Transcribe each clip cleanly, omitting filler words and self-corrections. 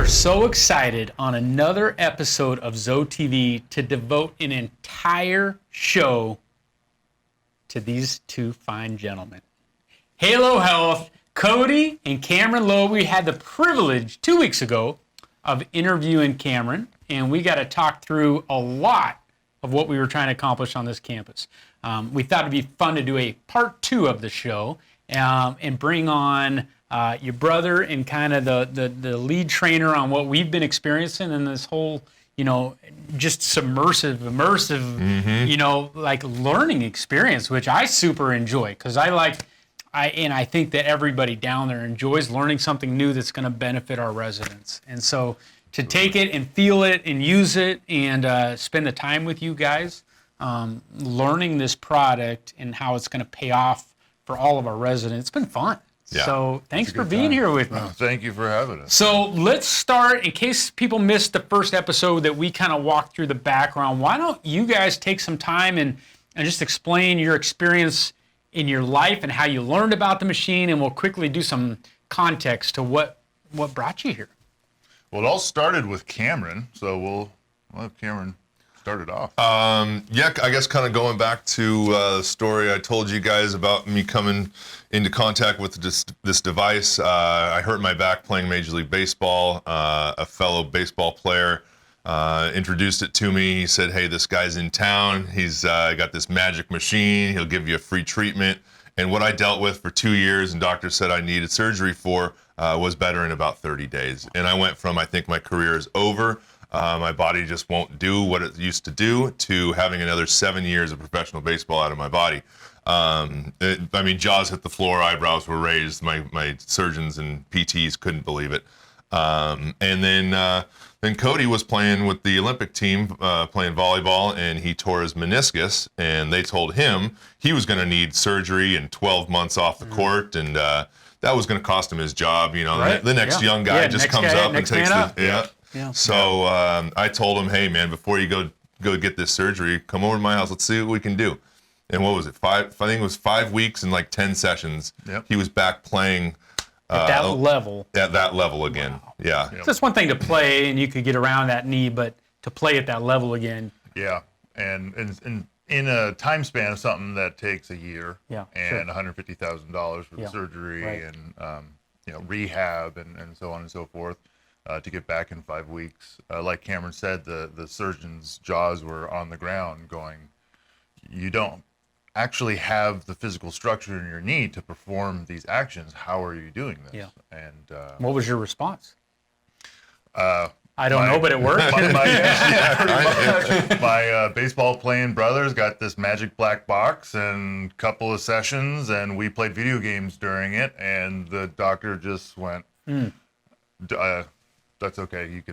so excited on another episode of ZoeTV to devote an entire show to these two fine gentlemen. Halo Health, Cody and Cameron Lowe. We had the privilege 2 weeks ago of interviewing Cameron, and we got to talk through a lot of what we were trying to accomplish on this campus. We thought it'd be fun to do a part 2 of the show and bring on your brother and kind of the lead trainer on what we've been experiencing in this whole, just immersive, like learning experience, which I super enjoy because I think that everybody down there enjoys learning something new that's going to benefit our residents. And so to take it and feel it and use it and spend the time with you guys, learning this product and how it's going to pay off for all of our residents, it's been fun. Yeah. So thanks for being here with me. Oh, thank you for having us. So let's start, in case people missed the first episode that we kind of walked through the background, why don't you guys take some time and just explain your experience in your life and how you learned about the machine, and we'll quickly do some context to what brought you here. Well, it all started with Cameron, so we'll have Cameron start it off. I guess kind of going back to the story I told you guys about me coming into contact with this device. I hurt my back playing Major League Baseball. A fellow baseball player introduced it to me. He said, hey, this guy's in town. He's got this magic machine. He'll give you a free treatment. And what I dealt with for 2 years and doctors said I needed surgery for was better in about 30 days. And I went from, I think my career is over, my body just won't do what it used to do, to having another 7 years of professional baseball out of my body. Jaws hit the floor, eyebrows were raised. My surgeons and PTs couldn't believe it. And then Cody was playing with the Olympic team, playing volleyball, and he tore his meniscus, and they told him he was going to need surgery and 12 months off the court, and that was going to cost him his job. Right? The next young guy just comes up and takes the... So I told him, hey, man, before you go get this surgery, come over to my house. Let's see what we can do. And what was it? I think it was 5 weeks and like 10 sessions. Yep. He was back playing at that level. At that level again. Wow. Yeah. Yep. So it's one thing to play and you could get around that knee, but to play at that level again. Yeah. And in a time span of something that takes a year and $150,000 for the surgery and rehab and so on and so forth. To get back in 5 weeks. Like Cameron said, the surgeon's jaws were on the ground going, you don't actually have the physical structure in your knee to perform these actions. How are you doing this? Yeah. And what was your response? I don't know, but it worked. My baseball playing brothers got this magic black box and a couple of sessions, and we played video games during it, and the doctor just went, that's okay. You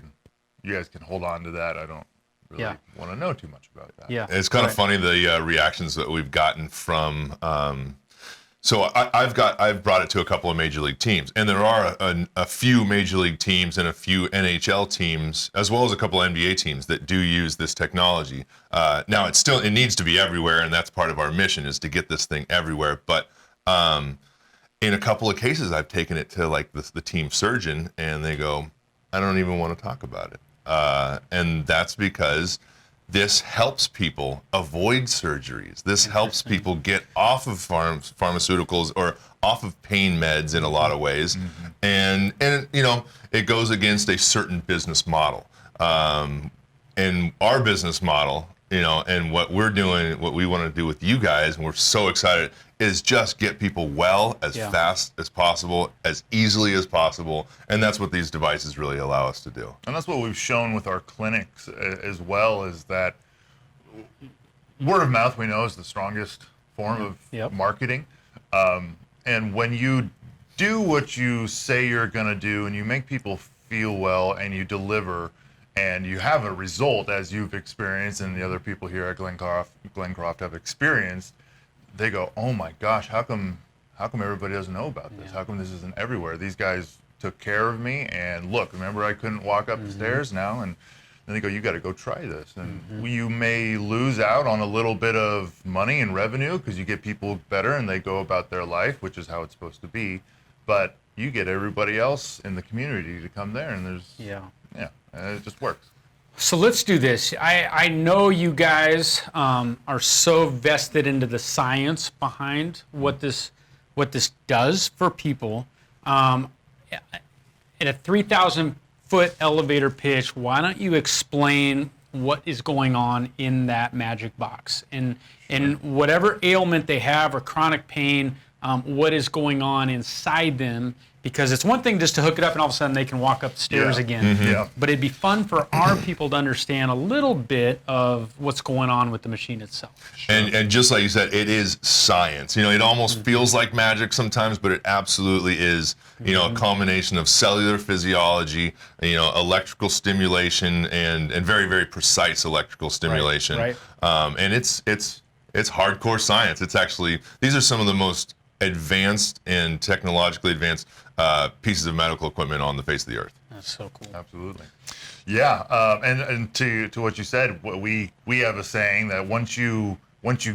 guys can hold on to that. I don't really want to know too much about that. Yeah, it's kind of funny the reactions that we've gotten from. So I've brought it to a couple of major league teams, and there are a few major league teams and a few NHL teams, as well as a couple of NBA teams that do use this technology. Now it needs to be everywhere, and that's part of our mission is to get this thing everywhere. But in a couple of cases, I've taken it to like the team surgeon, and they go, I don't even want to talk about it. And that's because this helps people avoid surgeries. This helps people get off of pharmaceuticals or off of pain meds in a lot of ways. Mm-hmm. And it goes against a certain business model. And our business model, and what we're doing, what we want to do with you guys, and we're so excited, is just get people well as fast as possible, as easily as possible, and that's what these devices really allow us to do. And that's what we've shown with our clinics as well, is that word of mouth, we know, is the strongest form of marketing. And when you do what you say you're going to do, and you make people feel well, and you deliver, and you have a result, as you've experienced, and the other people here at Glencroft have experienced, they go, oh my gosh, how come everybody doesn't know about this? How come this isn't everywhere? These guys took care of me, and look, remember I couldn't walk up the stairs now? And then they go, you got to go try this. And you may lose out on a little bit of money and revenue because you get people better and they go about their life, which is how it's supposed to be. But you get everybody else in the community to come there, and it just works. So let's do this. I know you guys are so vested into the science behind what this does for people. At a 3,000-foot elevator pitch, why don't you explain what is going on in that magic box and whatever ailment they have or chronic pain, what is going on inside them? Because it's one thing just to hook it up and all of a sudden they can walk up the stairs again. Yeah. But it'd be fun for our people to understand a little bit of what's going on with the machine itself. And just like you said, it is science. It almost feels like magic sometimes, but it absolutely is, a combination of cellular physiology, electrical stimulation and very, very precise electrical stimulation. Right. And it's hardcore science. It's actually, these are some of the most advanced and technologically advanced pieces of medical equipment on the face of the earth. That's so cool. Absolutely. Yeah, and to what you said, we have a saying that once you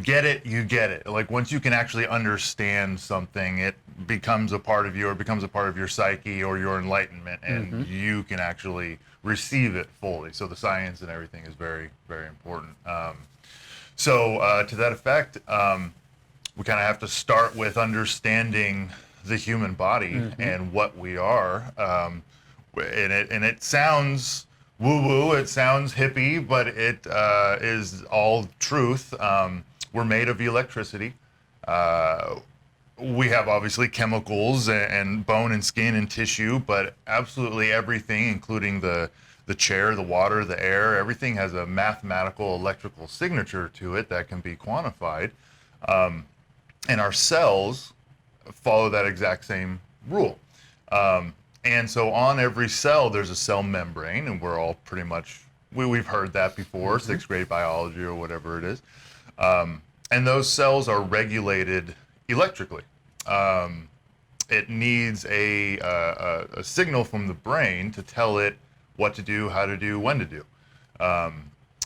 get it, you get it. Like once you can actually understand something, it becomes a part of you, or becomes a part of your psyche or your enlightenment, and you can actually receive it fully. So the science and everything is very, very important. So to that effect, we kind of have to start with understanding the human body and what we are. And it sounds woo-woo, it sounds hippie, but it is all truth. We're made of electricity. We have obviously chemicals and bone and skin and tissue, but absolutely everything, including the chair, the water, the air, everything has a mathematical electrical signature to it that can be quantified. And our cells follow that exact same rule. And so on every cell, there's a cell membrane, and we're all pretty much, we've heard that before, sixth grade biology or whatever it is. And those cells are regulated electrically. It needs a signal from the brain to tell it what to do, how to do, when to do.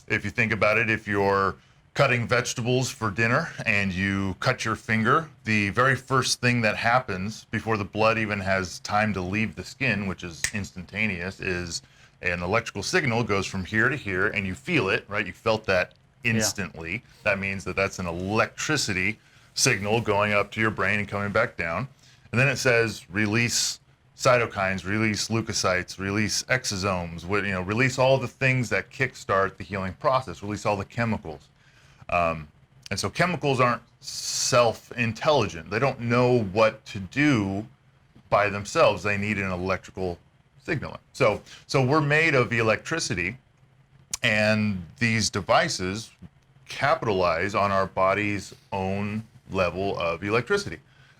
If you think about it, if you're cutting vegetables for dinner and you cut your finger, the very first thing that happens before the blood even has time to leave the skin, which is instantaneous, is an electrical signal goes from here to here, and you feel it, right? You felt that instantly. Yeah. That means that that's an electricity signal going up to your brain and coming back down. And then it says release cytokines, release leukocytes, release exosomes, release all the things that kickstart the healing process, release all the chemicals. And so chemicals aren't self-intelligent. They don't know what to do by themselves. They need an electrical signaling. So we're made of electricity, and these devices capitalize on our body's own level of electricity.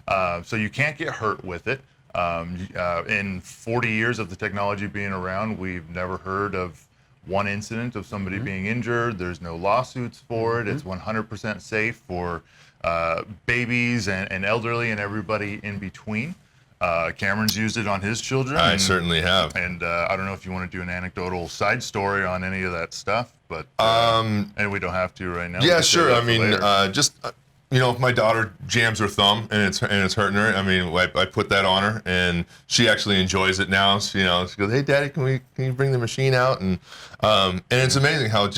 So you can't get hurt with it. In 40 years of the technology being around, we've never heard of one incident of somebody being injured. There's no lawsuits for it. It's 100% safe for babies and elderly and everybody in between. Cameron's used it on his children. I certainly have. And I don't know if you want to do an anecdotal side story on any of that stuff, but and we don't have to right now. Yeah, sure. I mean, my daughter jams her thumb and it's hurting her. I mean, I put that on her, and she actually enjoys it now. So, she goes, "Hey, Daddy, can you bring the machine out?" And it's amazing how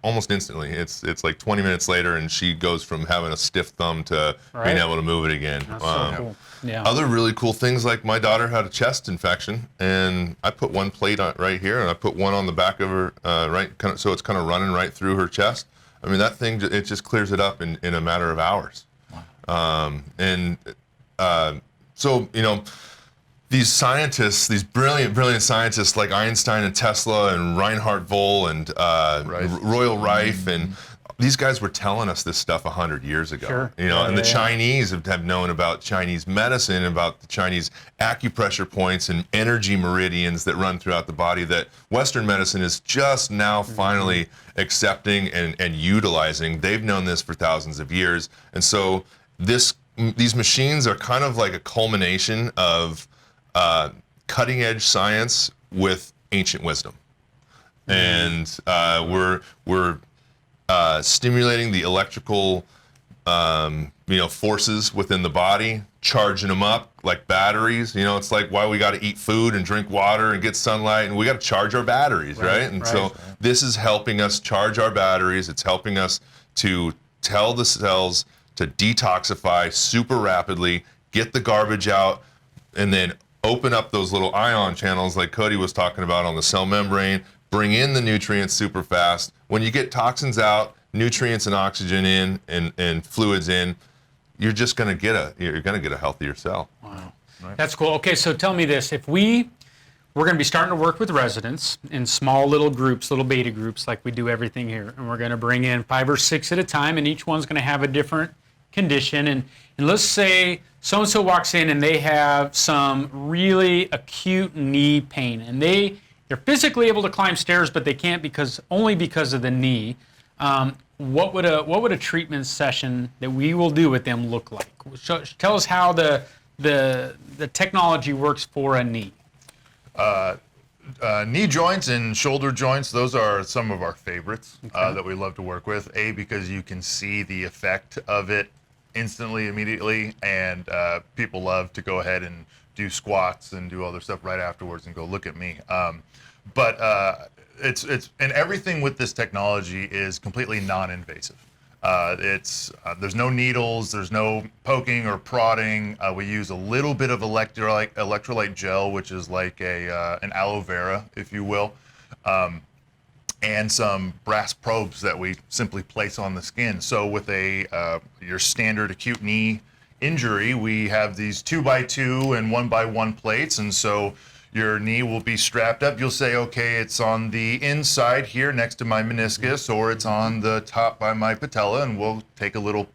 almost instantly, it's like 20 minutes later, and she goes from having a stiff thumb to being able to move it again. That's so cool. Yeah. Other really cool things, like my daughter had a chest infection, and I put one plate on right here, and I put one on the back of her, so it's kind of running right through her chest. I mean, that thing, it just clears it up in a matter of hours. Wow. So, these scientists, these brilliant scientists like Einstein and Tesla and Reinhard Voll and Royal Rife, and these guys were telling us this stuff 100 years ago. Sure. And the Chinese have known about Chinese medicine, about the Chinese acupressure points and energy meridians that run throughout the body that Western medicine is just now finally accepting and utilizing. They've known this for thousands of years. And so these machines are kind of like a culmination of cutting edge science with ancient wisdom. And we're stimulating the electrical forces within the body, charging them up like batteries. It's like why we got to eat food and drink water and get sunlight, and we got to charge our batteries, right? And so this is helping us charge our batteries. It's helping us to tell the cells to detoxify super rapidly, get the garbage out, and then open up those little ion channels like Cody was talking about on the cell membrane, bring in the nutrients super fast. When you get toxins out, nutrients and oxygen in, and fluids in, you're going to get a healthier cell. Wow. Right. That's cool. Okay, so tell me this. If we're going to be starting to work with residents in small little groups, little beta groups, like we do everything here, and we're going to bring in 5 or 6 at a time, and each one's going to have a different condition. And let's say so-and-so walks in and they have some really acute knee pain, and they're physically able to climb stairs, but they can't only because of the knee. What would a treatment session that we will do with them look like? Tell us how the technology works for a knee. Knee joints and shoulder joints, those are some of our favorites that we love to work with. Because you can see the effect of it instantly, immediately, and people love to go ahead and do squats and do other stuff right afterwards and go, look at me. But it's and everything with this technology is completely non-invasive. There's no needles, there's no poking or prodding. We use a little bit of electrolyte gel, which is like an aloe vera, if you will, and some brass probes that we simply place on the skin. So with your standard acute knee injury, we have these 2x2 and 1x1 plates, and so your knee will be strapped up. You'll say, okay, it's on the inside here next to my meniscus, or it's on the top by my patella, and we'll take one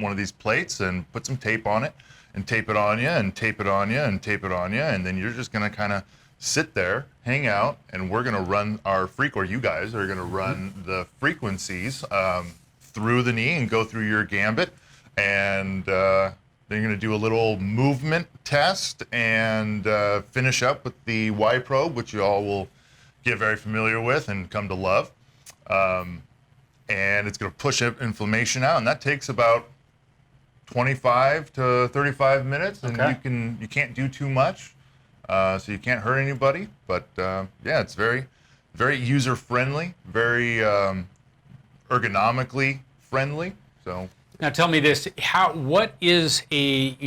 of these plates and put some tape on it, and tape it on you, and tape it on you, and tape it on you, and then you're just gonna kind of sit there, hang out, and we're gonna run or you guys are gonna run the frequencies through the knee and go through your gambit, and then you're going to do a little movement test and finish up with the Y probe, which you all will get very familiar with and come to love. And it's going to push inflammation out, and that takes about 25 to 35 minutes. And you can't do too much, so you can't hurt anybody. But it's very, very user friendly, very ergonomically friendly. So. Now tell me this, you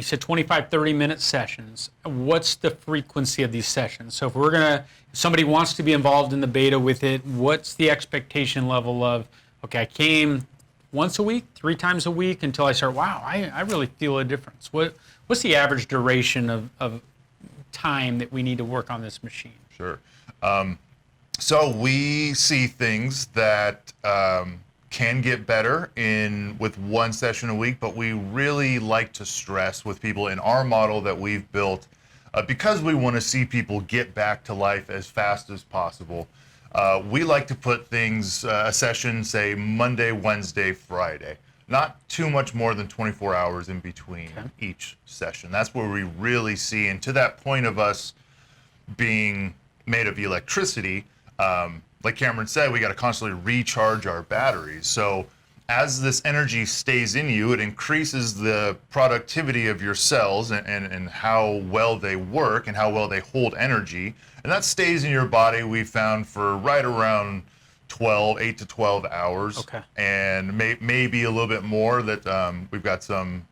said 25, 30-minute sessions. What's the frequency of these sessions? So if somebody wants to be involved in the beta with it, what's the expectation level of, okay, I came once a week, 3 times a week until I start, wow, I really feel a difference. What's the average duration of time that we need to work on this machine? Sure. So we see things that can get better with 1 session a week, but we really like to stress with people in our model that we've built, because we want to see people get back to life as fast as possible. We like to put things, a session, say Monday, Wednesday, Friday, not too much more than 24 hours in between each session. That's where we really see, and to that point of us being made of electricity, like Cameron said, we got to constantly recharge our batteries. So as this energy stays in you, it increases the productivity of your cells and how well they work and how well they hold energy. And that stays in your body, we found, for right around 8 to 12 hours. Okay. And maybe a little bit more. That we've got some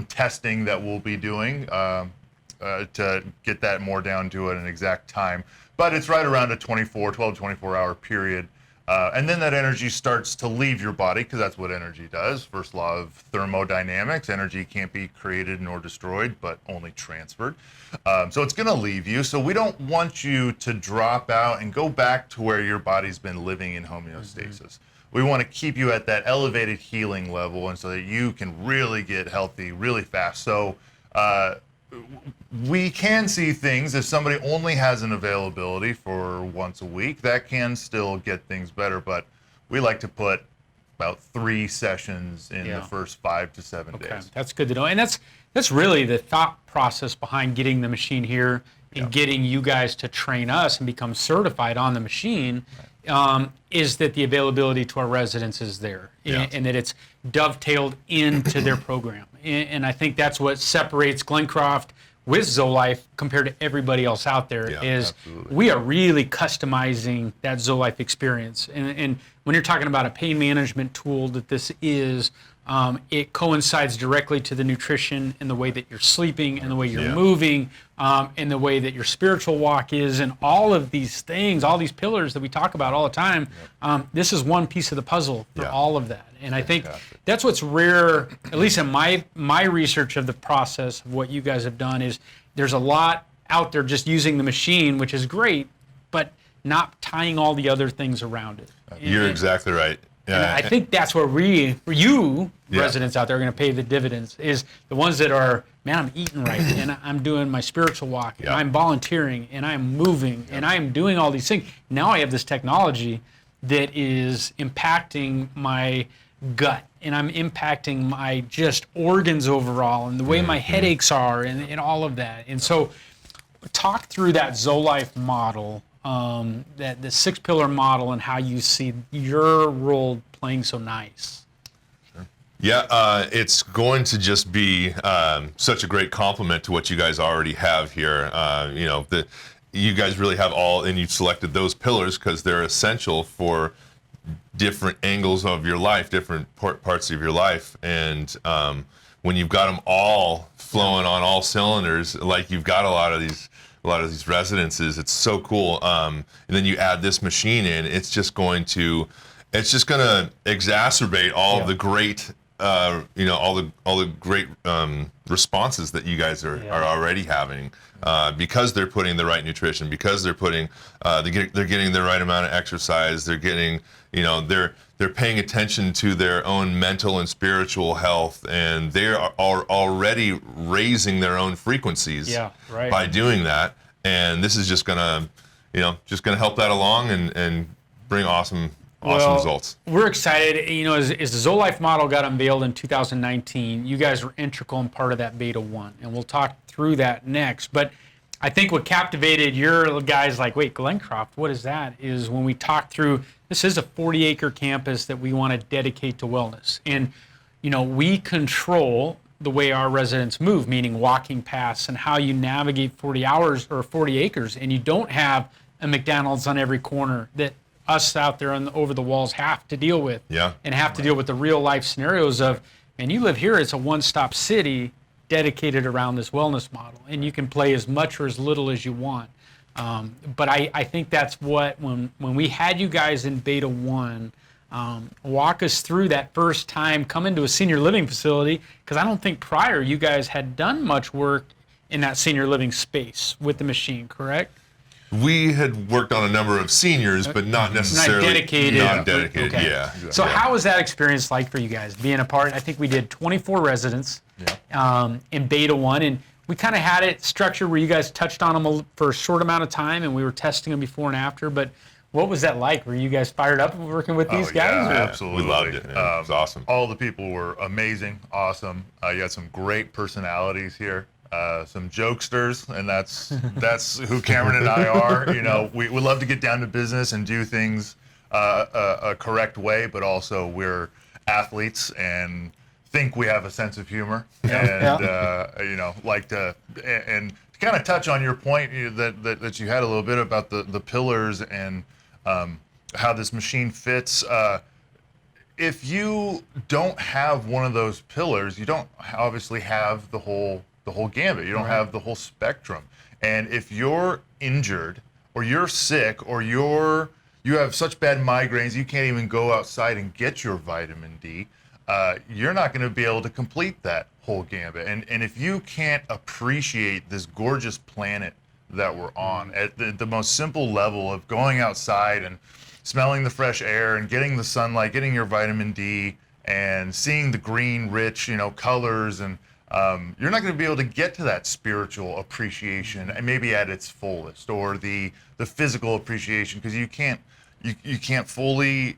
testing that we'll be doing to get that more down to an exact time. But it's right around a 12 to 24 hour period. And then that energy starts to leave your body, because that's what energy does. First law of thermodynamics, energy can't be created nor destroyed, but only transferred. So it's going to leave you. So we don't want you to drop out and go back to where your body's been living in homeostasis. Mm-hmm. We want to keep you at that elevated healing level, and so that you can really get healthy really fast. So we can see things, if somebody only has an availability for once a week, that can still get things better, but we like to put about 3 sessions in the first 5 to 7 days. That's good to know. And that's really the thought process behind getting the machine here and getting you guys to train us and become certified on the machine, is that the availability to our residents is there, Yeah. and that it's dovetailed into their program. And I think that's what separates Glencroft with ZoeLife compared to everybody else out there, Yeah, is absolutely. we are really customizing that ZoeLife experience. And when you're talking about a pain management tool that this is, it coincides directly to the nutrition and the way that you're sleeping and the way you're Yeah. moving, and the way that your spiritual walk is, and all of these things, all these pillars that we talk about all the time. This is one piece of the puzzle for Yeah. all of that. And I think Fantastic. that's what's rare, at least in my research of the process of what you guys have done, is there's a lot out there just using the machine, which is great, but not tying all the other things around it. You're exactly right. And Yeah. I think that's where you Yeah. residents out there are going to pay the dividends, is the ones that are, man, I'm eating right, and I'm doing my spiritual walk, and Yeah. I'm volunteering, and I'm moving, and I'm doing all these things. Now I have this technology that is impacting my gut, and I'm impacting my just organs overall, and the way my headaches are, and all of that. And so talk through that ZoeLife model, that the 6-pillar model, and how you see your role playing so nice. Yeah, it's going to just be such a great compliment to what you guys already have here. You guys really have all, and you've selected those pillars because they're essential for different angles of your life, different parts of your life. And when you've got them all flowing on all cylinders, like you've got a lot of these residences, it's so cool. And then you add this machine in, it's just going to exacerbate all of the great, all the great responses that you guys are already having, because they're putting the right nutrition, because they're putting, they're getting the right amount of exercise, they're getting, they're paying attention to their own mental and spiritual health, and they are already raising their own frequencies by doing that. And this is just gonna help that along and bring awesome results. We're excited. As the ZoeLife model got unveiled in 2019, you guys were integral and part of that beta 1, and we'll talk through that next. But I think what captivated your guys, like, wait, Glencroft, what is that? Is when we talked through, this is a 40-acre campus that we want to dedicate to wellness. And, we control the way our residents move, meaning walking paths and how you navigate 40 hours or 40 acres. And you don't have a McDonald's on every corner that us out there over the walls have to deal with. Yeah. And have to deal with the real life scenarios of, and you live here, it's a one-stop city dedicated around this wellness model, and you can play as much or as little as you want. But I think that's what, when we had you guys in beta 1, walk us through that first time coming to a senior living facility, because I don't think prior you guys had done much work in that senior living space with the machine, correct? We had worked on a number of seniors, but not necessarily Not dedicated. Okay. Yeah. So how was that experience like for you guys, being a part? I think we did 24 residents in beta 1, and we kind of had it structured where you guys touched on them for a short amount of time, and we were testing them before and after. But what was that like? Were you guys fired up working with these guys? Yeah, absolutely. We loved it. It was awesome. All the people were amazing, awesome. You had some great personalities here. Some jokesters, and that's who Cameron and I are. We love to get down to business and do things a correct way, but also we're athletes and think we have a sense of humor, and like to kind of touch on your point that you had a little bit about the pillars and how this machine fits. If you don't have one of those pillars, you don't obviously have the whole gambit. You don't have the whole spectrum. And if you're injured or you're sick or you have such bad migraines you can't even go outside and get your vitamin D, you're not going to be able to complete that whole gambit. And if you can't appreciate this gorgeous planet that we're on at the most simple level of going outside and smelling the fresh air and getting the sunlight, getting your vitamin D, and seeing the green, rich, colors, and you're not going to be able to get to that spiritual appreciation, and maybe at its fullest, or the physical appreciation, because you can't fully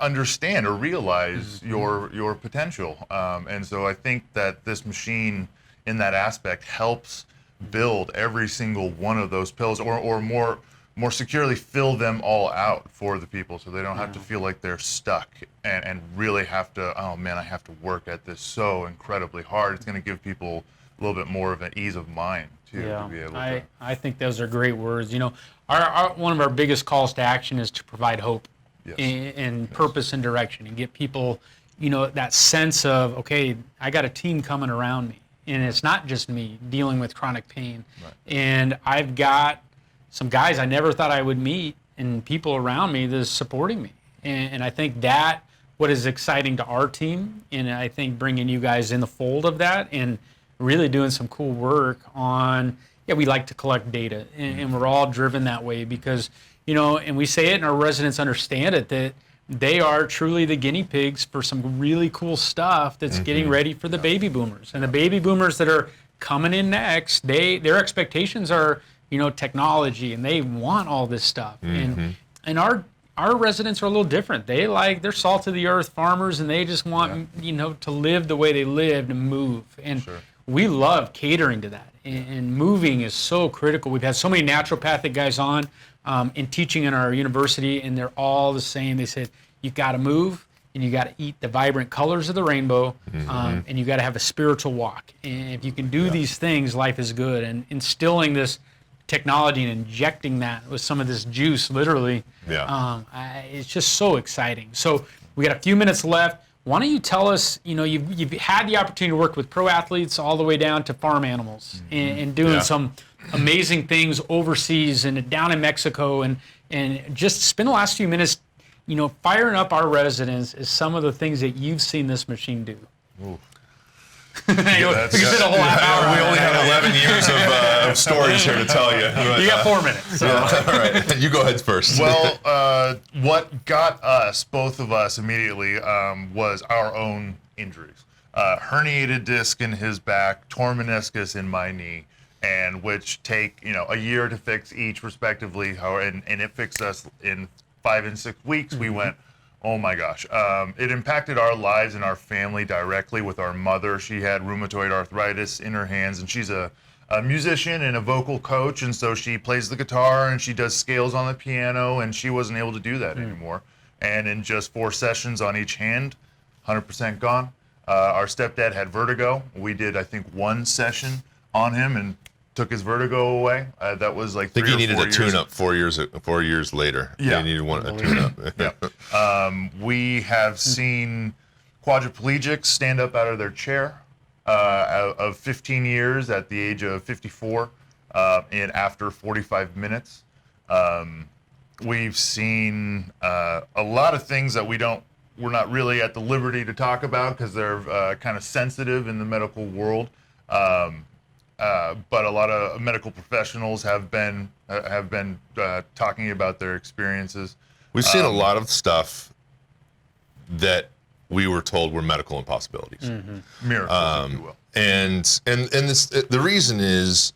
understand or realize your potential. And so I think that this machine, in that aspect, helps build every single one of those pillars, or more securely fill them all out for the people, so they don't have to feel like they're stuck and really have to, oh man, I have to work at this so incredibly hard. It's going to give people a little bit more of an ease of mind too, to be able to. I think those are great words. You know, our one of our biggest calls to action is to provide hope and purpose and direction, and get people, you know, that sense of, okay, I got a team coming around me, and it's not just me dealing with chronic pain, and I've got some guys I never thought I would meet and people around me that is supporting me. And I think that what is exciting to our team, and I think bringing you guys in the fold of that and really doing some cool work on, we like to collect data, and we're all driven that way because, you know, and we say it and our residents understand it, that they are truly the guinea pigs for some really cool stuff that's getting ready for the baby boomers. And the baby boomers that are coming in next, their expectations are, you know, technology, and they want all this stuff. And our residents are a little different. They're salt of the earth farmers, and they just want, you know, to live the way they live, to move. And we love catering to that. And moving is so critical. We've had so many naturopathic guys on in teaching in our university, and they're all the same. They said, you got to move, and you got to eat the vibrant colors of the rainbow, and you got to have a spiritual walk. And if you can do these things, life is good. And instilling this technology and injecting that with some of this juice, literally, it's just so exciting. So we got a few minutes left. Why don't you tell us, you know, you've had the opportunity to work with pro athletes all the way down to farm animals, and doing some amazing things overseas and down in Mexico, and just spend the last few minutes, you know, firing up our residents as some of the things that you've seen this machine do. Ooh. We could spend a whole half hour. We only have 11 years of stories here to tell you. But, you got 4 minutes. So. All right, you go ahead first. Well, what got us, both of us, immediately was our own injuries. Herniated disc in his back, torn meniscus in my knee, and which take, you know, a year to fix each, respectively. And it fixed us in 5 and 6 weeks. We went, oh my gosh. It impacted our lives and our family directly with our mother. She had rheumatoid arthritis in her hands, and she's a musician and a vocal coach, and so she plays the guitar and she does scales on the piano, and she wasn't able to do that anymore. And in just 4 sessions on each hand, 100% gone. Our stepdad had vertigo. We did, I think, 1 session on him and took his vertigo away. That was like 3 or 4 years. I think he needed a tune-up 4 years later. Yeah. He needed a tune-up. We have seen quadriplegics stand up out of their chair of 15 years at the age of 54 and after 45 minutes. We've seen a lot of things that we're not really at the liberty to talk about because they're kind of sensitive in the medical world. But a lot of medical professionals have been talking about their experiences. We've seen a lot of stuff that we were told were medical impossibilities, miracles, if you will. And this, the reason is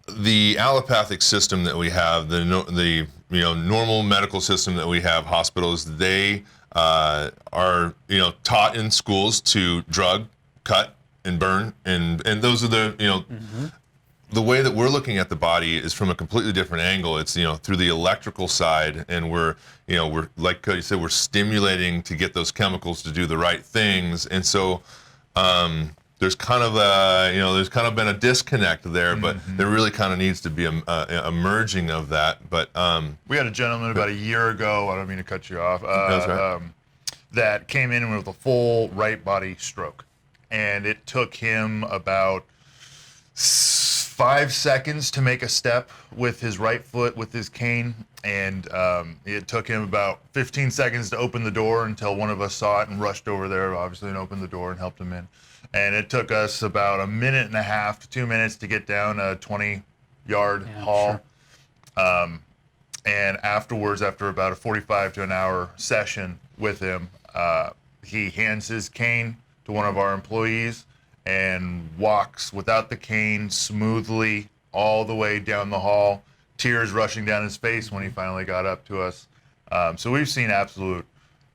the allopathic system that we have, the normal medical system that we have, hospitals, they are taught in schools to drug, cut, and burn, and those are the the way that we're looking at the body is from a completely different angle. It's through the electrical side, and we're like Cody said, we're stimulating to get those chemicals to do the right things, and so there's kind of been a disconnect there, but there really kind of needs to be a merging of that. But we had a gentleman about a year ago. I don't mean to cut you off. That came in with a full right body stroke. And it took him about 5 seconds to make a step with his right foot with his cane. And it took him about 15 seconds to open the door until one of us saw it and rushed over there, obviously, and opened the door and helped him in. And it took us about 1.5 minutes to 2 minutes to get down a 20-yard hall. Sure. And afterwards, after about a 45 to an hour session with him, he hands his cane to one of our employees and walks without the cane smoothly all the way down the hall, tears rushing down his face when he finally got up to us. So we've seen absolute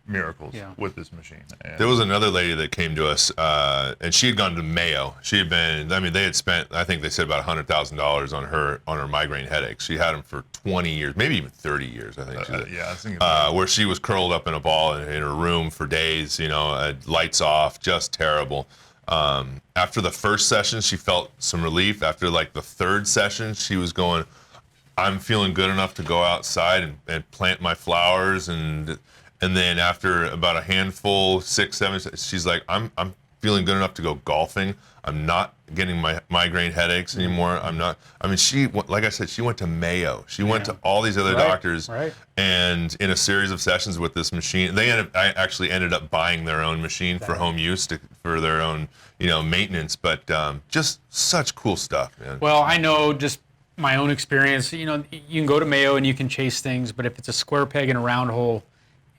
miracles with this machine. And there was another lady that came to us, and she had gone to Mayo. She had been, I mean, they had spent, I think they said about $100,000 on her migraine headaches. She had them for 20 years, maybe even 30 years, I think. She did. I was thinking where she was curled up in a ball in her room for days, lights off, just terrible. After the first session, she felt some relief. After like the third session, she was going, I'm feeling good enough to go outside and plant my flowers. And then after about a handful, 6, 7, she's like, I'm feeling good enough to go golfing. I'm not getting my migraine headaches anymore. She, like I said, she went to Mayo. She went to all these other doctors. Right. And in a series of sessions with this machine, I actually ended up buying their own machine for home use for their own, maintenance. But just such cool stuff, man. Well, I know just my own experience, you can go to Mayo and you can chase things, but if it's a square peg in a round hole,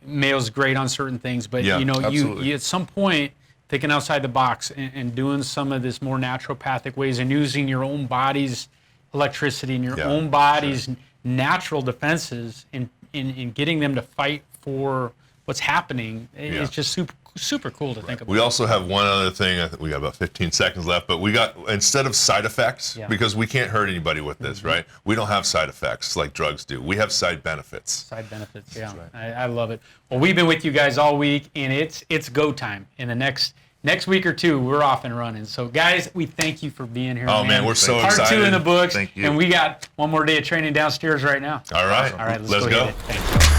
Mayo's great on certain things. But, you at some point, thinking outside the box and doing some of this more naturopathic ways and using your own body's electricity and your own body's natural defenses in getting them to fight for what's happening is just super cool to think about. We also have one other thing. I think we got about 15 seconds left, but we got, instead of side effects, because we can't hurt anybody with this, right? We don't have side effects like drugs do. We have side benefits. Side benefits, yeah. Right. I love it. Well, we've been with you guys all week, and it's go time. In the next week or two, we're off and running. So, guys, we thank you for being here. Oh, man, we're so excited. Part 2 in the books. Thank you. And we got one more day of training downstairs right now. All right. All right, let's go. Thanks.